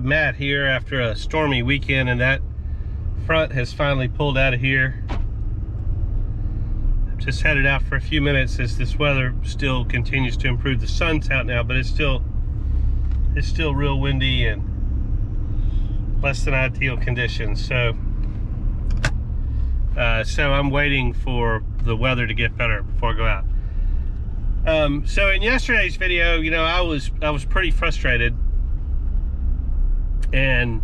have Matt here after a stormy weekend, and that front has finally pulled out of here. I've just headed out for a few minutes as this weather still continues to improve. The sun's out now, but it's still real windy and less than ideal conditions. So I'm waiting for the weather to get better before I go out. So in yesterday's video, you know, I was pretty frustrated, and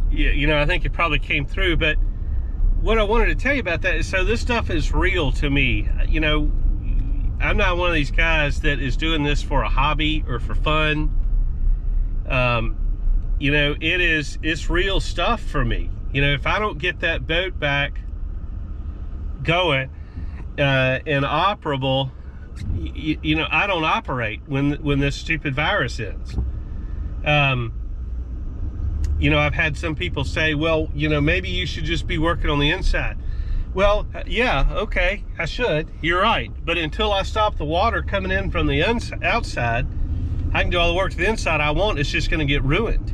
you know, I think it probably came through. But what I wanted to tell you about that is, so this stuff is real to me. You know, I'm not one of these guys that is doing this for a hobby or for fun. You know, it's real stuff for me. You know, if I don't get that boat back going and operable, you know, I don't operate when this stupid virus ends. You know, I've had some people say, well, you know, maybe you should just be working on the inside. Well, yeah, okay, I should. You're right. But until I stop the water coming in from the outside, I can do all the work to the inside I want. It's just going to get ruined.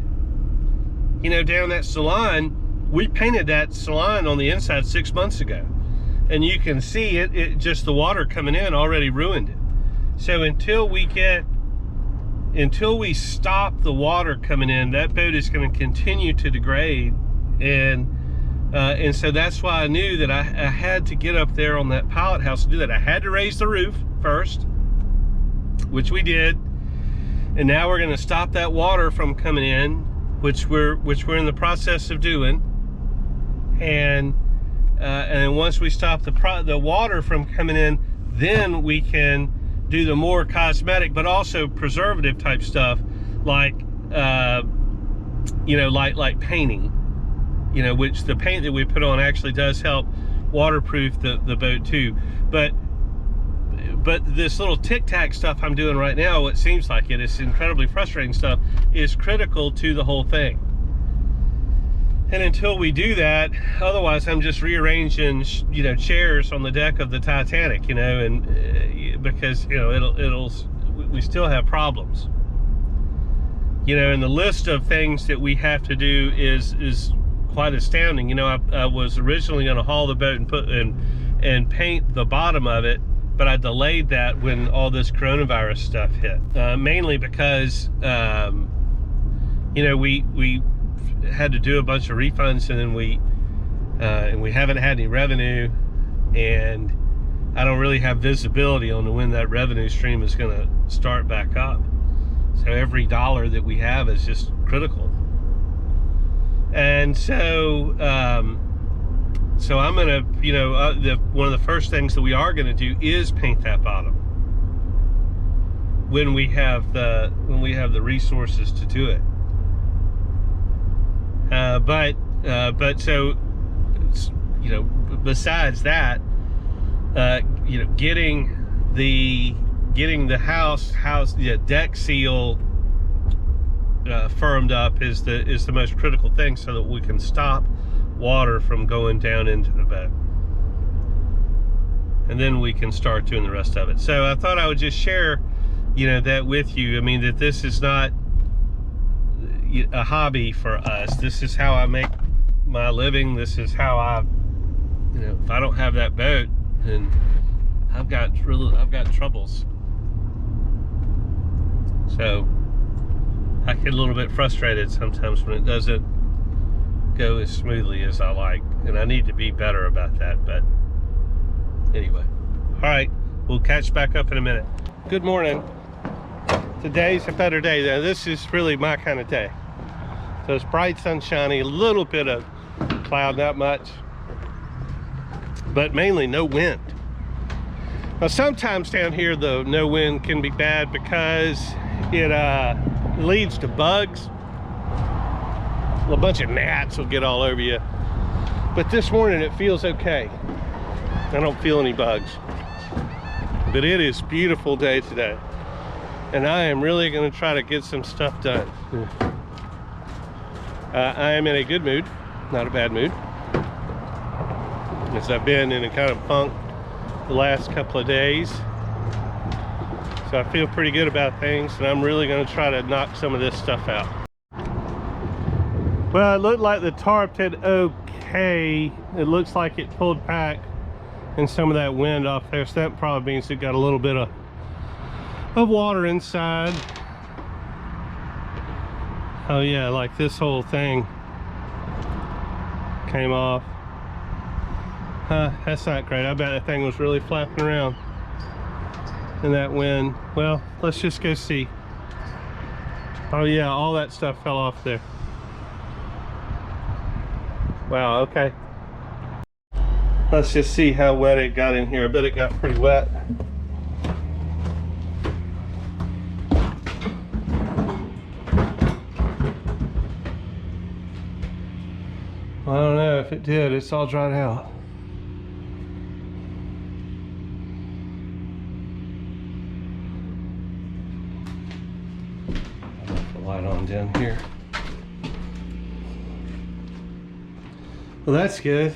You know, down that salon, we painted that salon on the inside 6 months ago. And you can see it just the water coming in already ruined it. So until we stop the water coming in, that boat is going to continue to degrade. And so that's why I knew that I had to get up there on that pilot house to do that. I had to raise the roof first, which we did. And now we're going to stop that water from coming in, which we're in the process of doing. And then once we stop the water from coming in, then we can do the more cosmetic but also preservative type stuff, like you know, like painting, you know, which the paint that we put on actually does help waterproof the boat too. But this little tic-tac stuff I'm doing right now, what seems like it's incredibly frustrating stuff, is critical to the whole thing. And until we do that, otherwise I'm just rearranging, you know, chairs on the deck of the Titanic, you know, and because, you know, we still have problems, you know, and the list of things that we have to do is quite astounding. You know, I was originally going to haul the boat and put and paint the bottom of it, but I delayed that when all this coronavirus stuff hit, mainly because you know, we had to do a bunch of refunds, and then we haven't had any revenue, and I don't really have visibility on when that revenue stream is going to start back up. So every dollar that we have is just critical. And so so I'm gonna, you know, one of the first things that we are going to do is paint that bottom when we have the resources to do it. But so, you know, besides that, you know, getting the house deck seal firmed up is the most critical thing, so that we can stop water from going down into the boat, and then we can start doing the rest of it. So I thought I would just share, you know, that with you. I mean, that this is not a hobby for us. This is how I make my living. This is how you know, if I don't have that boat, then I've got troubles. So I get a little bit frustrated sometimes when it doesn't go as smoothly as I like, and I need to be better about that. But anyway, all right, we'll catch back up in a minute. Good morning. Today's a better day. Now, this is really my kind of day. So it's bright, sunshiny, a little bit of cloud, not much, but mainly no wind. Now, sometimes down here, though, no wind can be bad because it leads to bugs. A bunch of gnats will get all over you. But this morning it feels okay. I don't feel any bugs. But it is a beautiful day today, and I am really going to try to get some stuff done. I am in a good mood, not a bad mood, as I've been in a kind of funk the last couple of days. So I feel pretty good about things, and I'm really going to try to knock some of this stuff out. Well, it looked like the tarp did okay. It looks like it pulled back and some of that wind off there, so that probably means it got a little bit of water inside. Oh yeah, like this whole thing came off. That's not great. I bet that thing was really flapping around in that wind. Well, let's just go see. Oh yeah, all that stuff fell off there. Wow, okay. Let's just see how wet it got in here. I bet it got pretty wet. Well, I don't know if it did. It's all dried out. I'll put the light on down here. Well, that's good.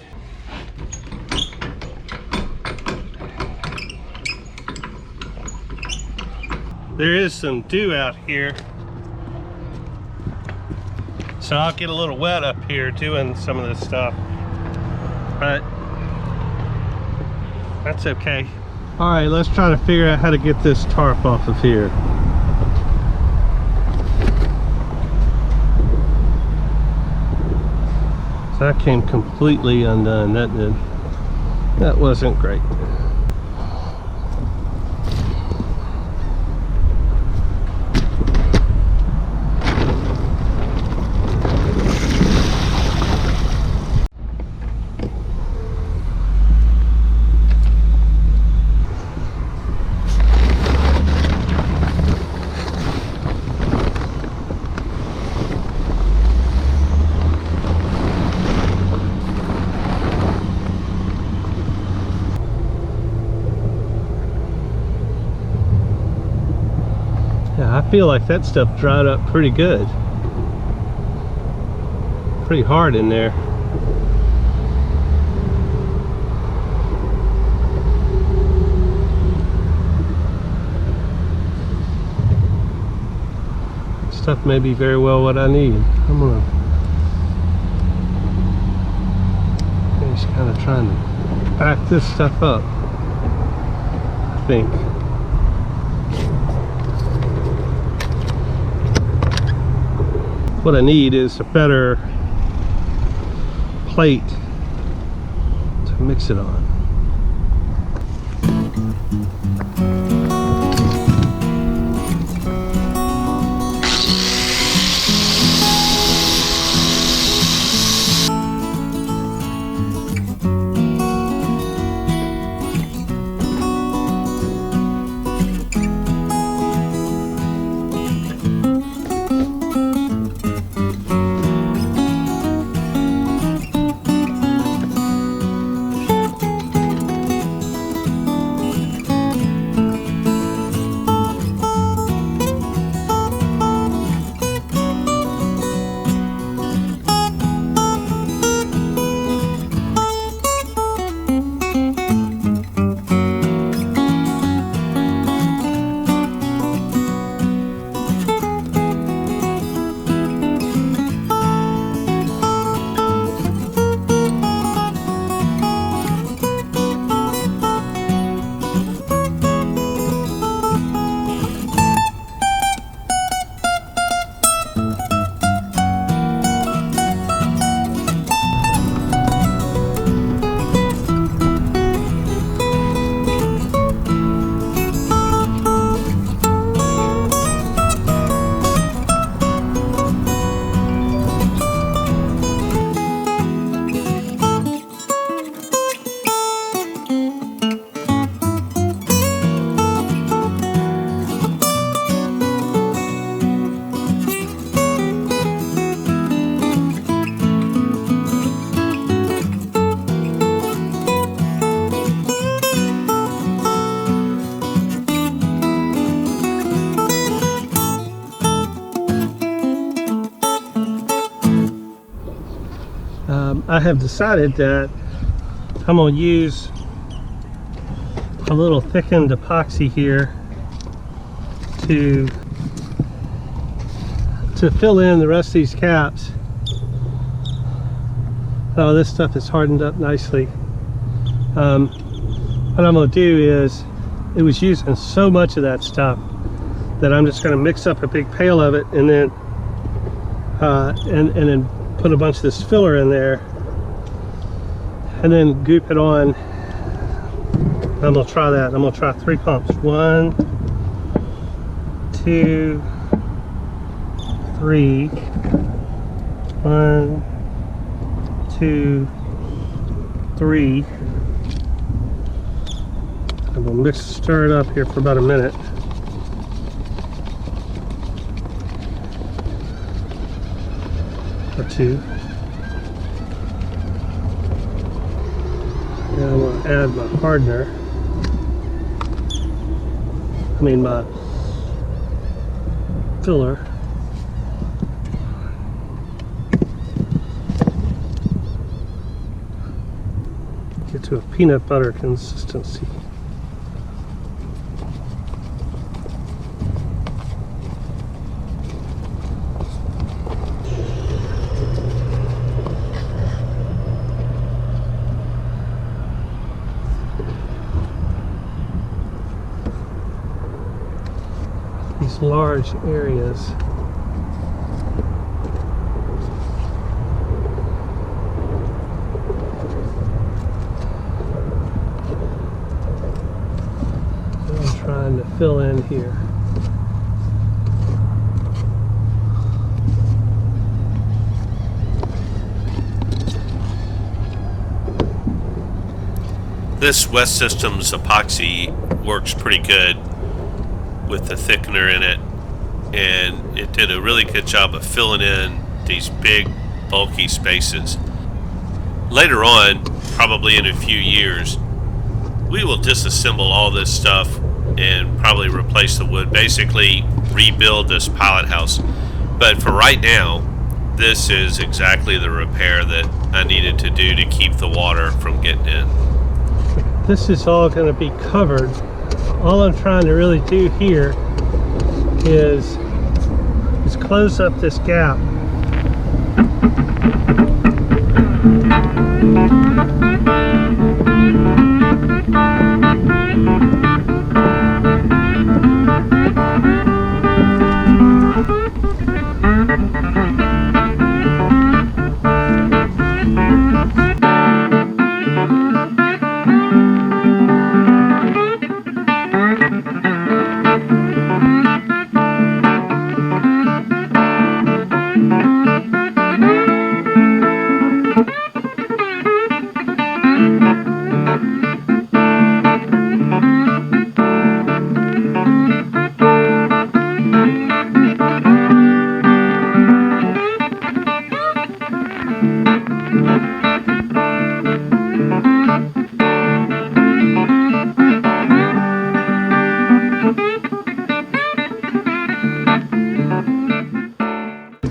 There is some dew out here, so I'll get a little wet up here doing some of this stuff, but that's okay. All right, let's try to figure out how to get this tarp off of here. So that came completely undone. That wasn't great. Yeah, I feel like that stuff dried up pretty good. Pretty hard in there. Stuff may be very well what I need. I'm just kind of trying to back this stuff up, I think. What I need is a better plate to mix it on. I have decided that I'm going to use a little thickened epoxy here to fill in the rest of these caps Oh, this stuff is hardened up nicely. What I'm going to do is, it was using so much of that stuff that I'm just going to mix up a big pail of it, and then and then put a bunch of this filler in there, and then goop it on. I'm going to try that. I'm going to try 3 pumps. 1, 2, 3. 1, 2, 3. I'm going to stir it up here for about a minute. Or 2. And I'm going to add my hardener. I mean my filler. Get to a peanut butter consistency. These large areas. I'm trying to fill in here. This West Systems epoxy works pretty good with the thickener in it, and it did a really good job of filling in these big bulky spaces. Later on, probably in a few years, we will disassemble all this stuff and probably replace the wood, basically rebuild this pilot house. But for right now, this is exactly the repair that I needed to do to keep the water from getting in. This is all going to be covered. All I'm trying to really do here is close up this gap.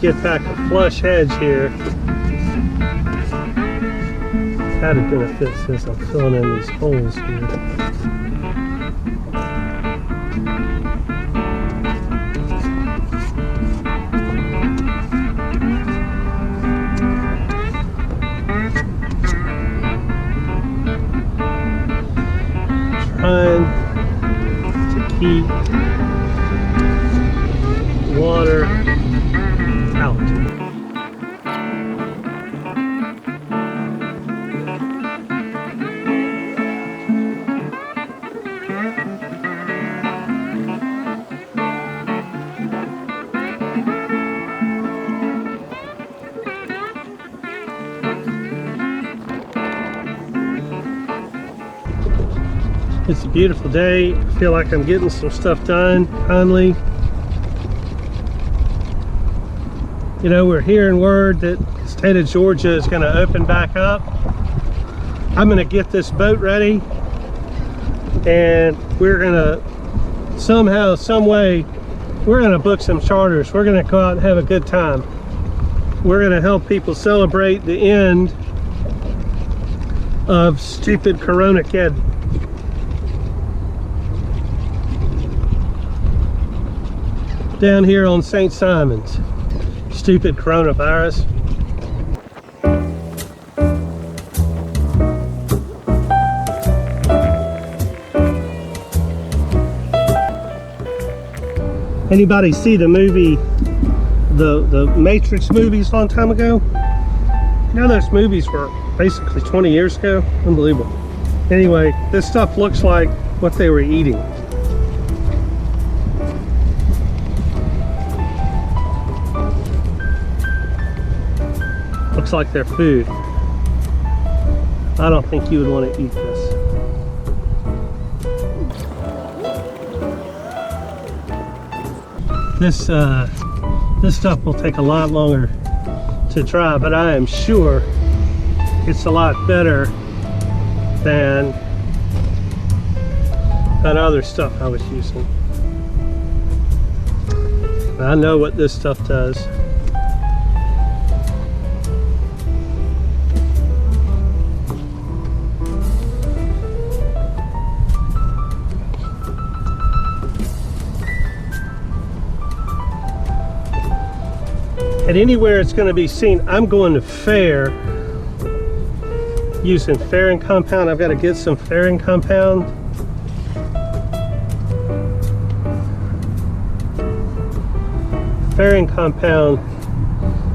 Get back a flush edge here. Added benefit since I'm filling in these holes here. Trying to keep water out. It's a beautiful day. I feel like I'm getting some stuff done finally. You know, we're hearing word that the state of Georgia is going to open back up. I'm going to get this boat ready, and we're going to somehow, some way, we're going to book some charters. We're going to go out and have a good time. We're going to help people celebrate the end of stupid Corona kid. Down here on St. Simon's. Stupid coronavirus. Anybody see the movie, the Matrix movies a long time ago? You know those movies were basically 20 years ago? Unbelievable. Anyway, this stuff looks like what they were eating. Looks like their food. I don't think you would want to eat this. This stuff will take a lot longer to dry, but I am sure it's a lot better than that other stuff I was using. I know what this stuff does. And anywhere it's going to be seen, I'm going to Fair using fairing compound. I've got to get some fairing compound. Fairing compound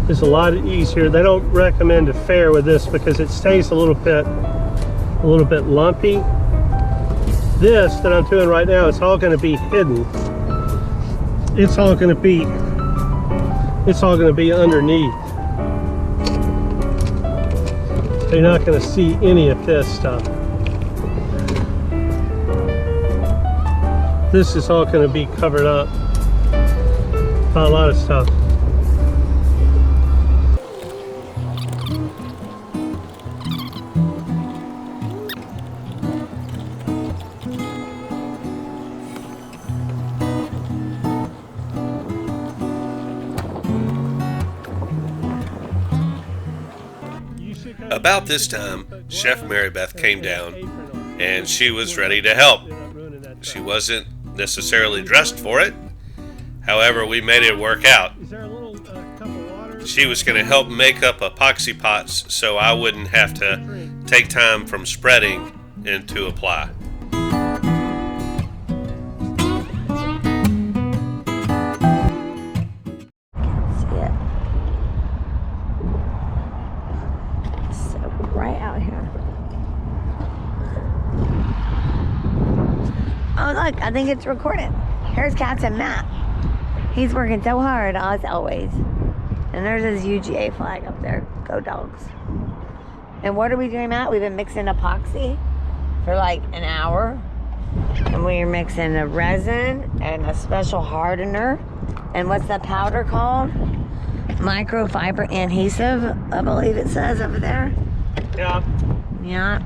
is a lot easier. They don't recommend to fair with this because it stays a little bit lumpy. This that I'm doing right now, it's all going to be hidden. It's all going to be underneath. So you're not going to see any of this stuff. This is all going to be covered up by a lot of stuff. About this time, Chef Mary Beth came down, and she was ready to help. She wasn't necessarily dressed for it. However, we made it work out. She was going to help make up epoxy pots so I wouldn't have to take time from spreading and to apply. Oh look, I think it's recorded. Here's Captain Matt. He's working so hard, as always. And there's his UGA flag up there. Go Dogs. And what are we doing, Matt? We've been mixing epoxy for like an hour. And we're mixing a resin and a special hardener. And what's that powder called? Microfiber adhesive, I believe it says over there. Yeah. Yeah.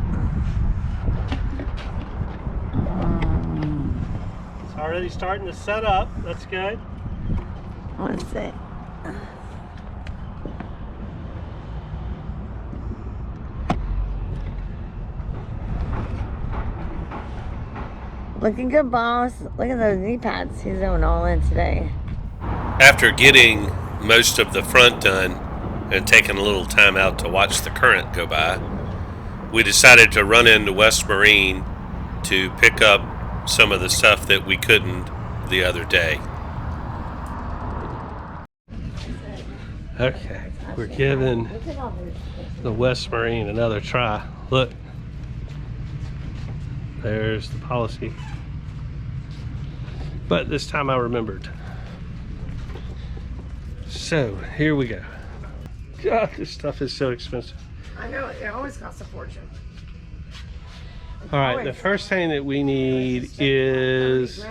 It's already starting to set up. That's good. Let's see. Looking good, boss. Look at those knee pads. He's going all in today. After getting most of the front done and taking a little time out to watch the current go by, we decided to run into West Marine to pick up some of the stuff that we couldn't the other day. Okay, we're giving the West Marine another try. Look, there's the policy. But this time I remembered. So here we go. God, this stuff is so expensive. I know, it always costs a fortune. All right, the first thing that we need is,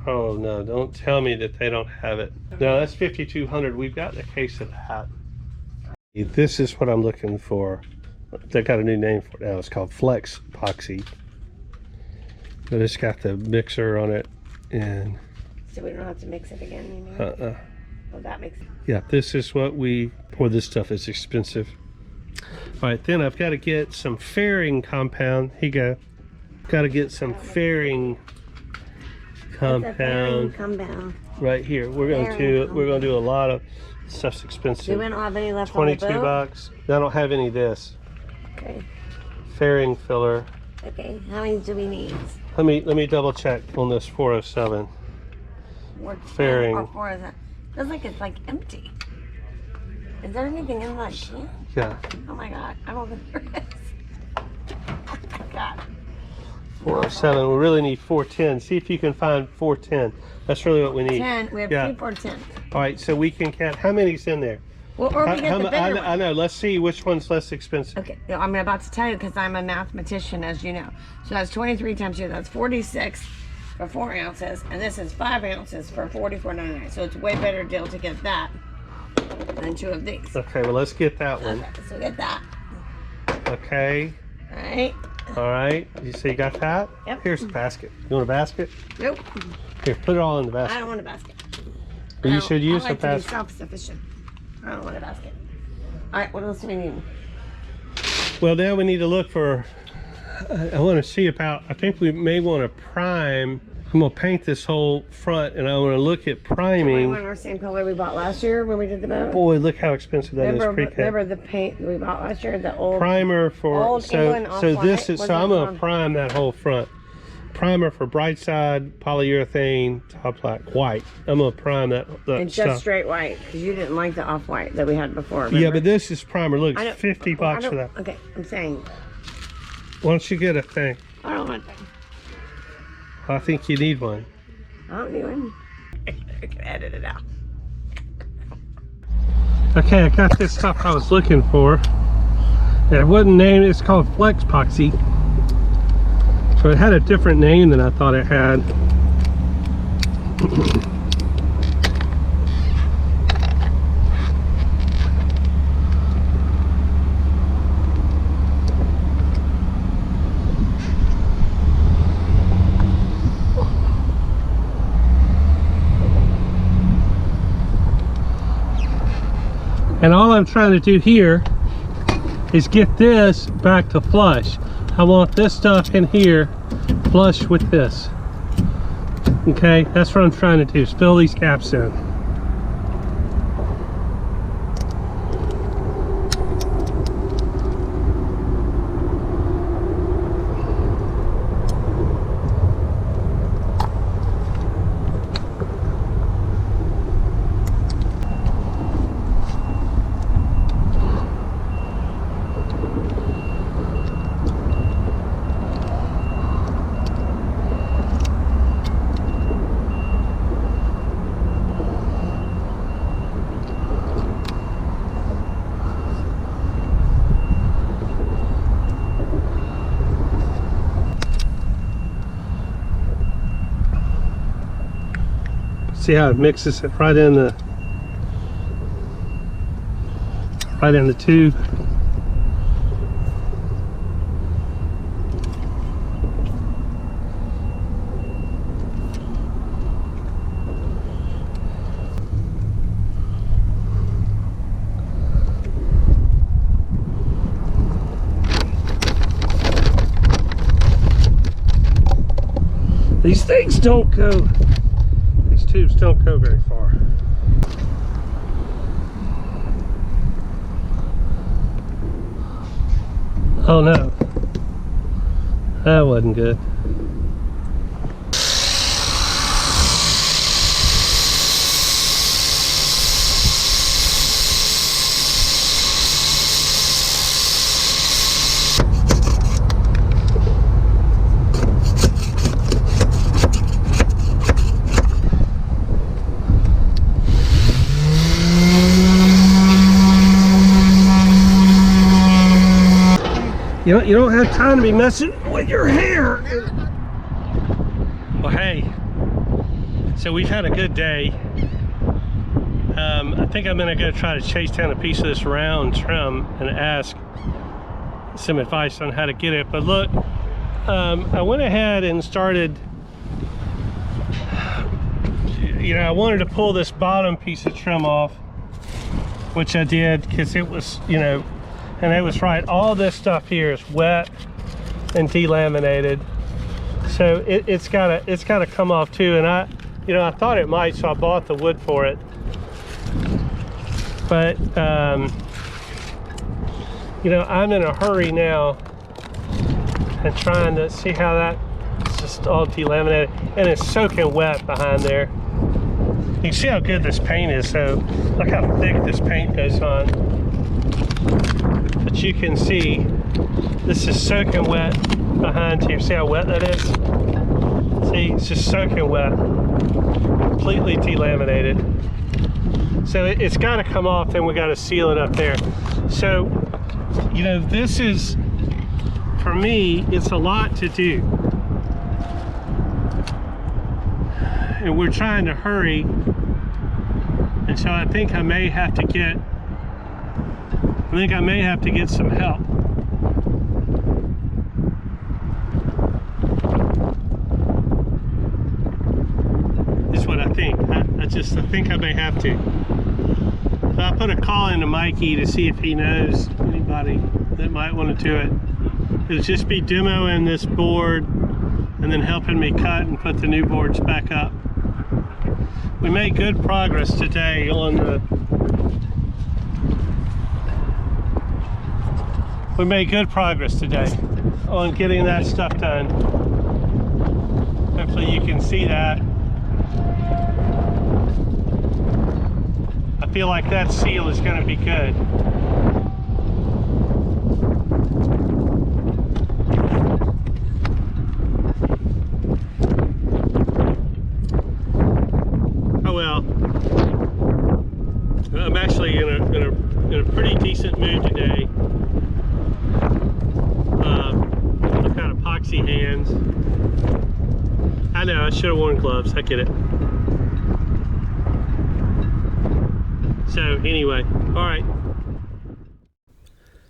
oh no, don't tell me that they don't have it. No, that's 5,200. We've got a case of that. This is what I'm looking for. They got a new name for it now. It's called Flex Epoxy. But it's got the mixer on it, and so we don't have to mix it again, you mean? Well, that makes sense. Yeah, this is what we pour. This stuff is expensive. All right, then I've got to get some fairing compound. Here you go. Got to get some fairing compound right here. We're going to do a lot of stuff's expensive. Do we not have any left on the boat? $22. I don't have any of this. Okay. Fairing filler. Okay. How many do we need? Let me double check on this 407. fairing. Or 4 is that? Feels like it's like empty. Is there anything in that can? Yeah. Oh my god, I don't think there is. Oh my god. 407. We really need 410. See if you can find 410. That's really what we need. 10. We have 2 410. All right, so we can count. How many's in there? Well, or we get the bigger one. I know. Let's see which one's less expensive. Okay, I'm about to tell you because I'm a mathematician, as you know. So that's 23 times 2. That's 46 for 4 ounces, and this is 5 ounces for $44.99. So it's a way better deal to get that than 2 of these. Okay, well let's get that one. Okay, so get that. Okay. All right. All right. So you got that? Yep. Here's the basket. You want a basket? Nope. Here, put it all in the I basket. don't want a basket. Well, you should use I like the basket. to be self-sufficient. I don't want a basket. All right, what else do we need? Well, now we need to look for. I want to see about. I think we may want to prime. I'm gonna paint this whole front, and I want to look at We priming. want our same color we bought last year when we did the boat. Boy, look how expensive that is. Pre-cut. Remember the paint we bought last year, the old Primer for Old England so this off-white is was so I'm that gonna one? prime that whole front. Primer for bright side polyurethane top black white. I'm gonna prime that and stuff. just straight white because you didn't like the off-white that we had before. Yeah, remember? but this is primer. Look, I don't- 50 I bucks don't- for that. Okay, I'm saying Why don't you get a thing? I don't want that. I think you need one. I don't need one. I can edit it out. Okay, I got this stuff I was looking for. And it wasn't named. It's called Flex Epoxy. So it had a different name than I thought it had. And all I'm trying to do here is get this back to flush. I want this stuff in here flush with this. Okay, that's what I'm trying to do, is fill these gaps in. See how it mixes it right in the tube. These things don't go. These tubes don't go very far. Oh no, that wasn't good. You don't have time to be messing with your hair. Well, hey, so we've had a good day. I think I'm gonna go try to chase down a piece of this round trim and ask some advice on how to get it. But look, I went ahead and started, I wanted to pull this bottom piece of trim off, which I did because it was, and it was right. All this stuff here is wet and delaminated, so it's gotta come off too. And I thought it might, so I bought the wood for it. But I'm in a hurry now and trying to see how that it's just all delaminated, and it's soaking wet behind there. can see how good this paint is. So look how thick this paint goes on. But you can see this is soaking wet behind here. See how wet that is? See, it's just soaking wet. Completely delaminated. So it's got to come off, then we got to seal it up there. So, you know, this is, for me, it's a lot to do. And we're trying to hurry. And so I think I may have to get some help. Is what I think. I think I may have to. So I put a call into Mikey to see if he knows anybody that might want to do it. It'll just be demoing this board and then helping me cut and put the new boards back up. We made good progress today on the getting that stuff done. Hopefully you can see that. I feel like that seal is going to be good. Oh well. I'm actually in a pretty decent mood today. I've got epoxy hands. I know, I should have worn gloves. I get it. So anyway, all right.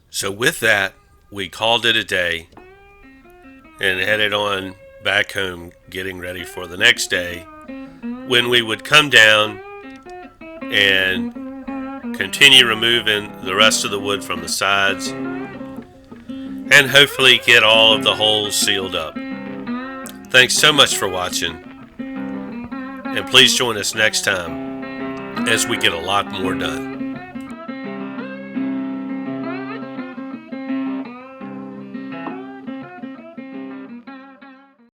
So with that, we called it a day and headed on back home, getting ready for the next day, when we would come down and continue removing the rest of the wood from the sides and hopefully get all of the holes sealed up. Thanks so much for watching, and please join us next time as we get a lot more done.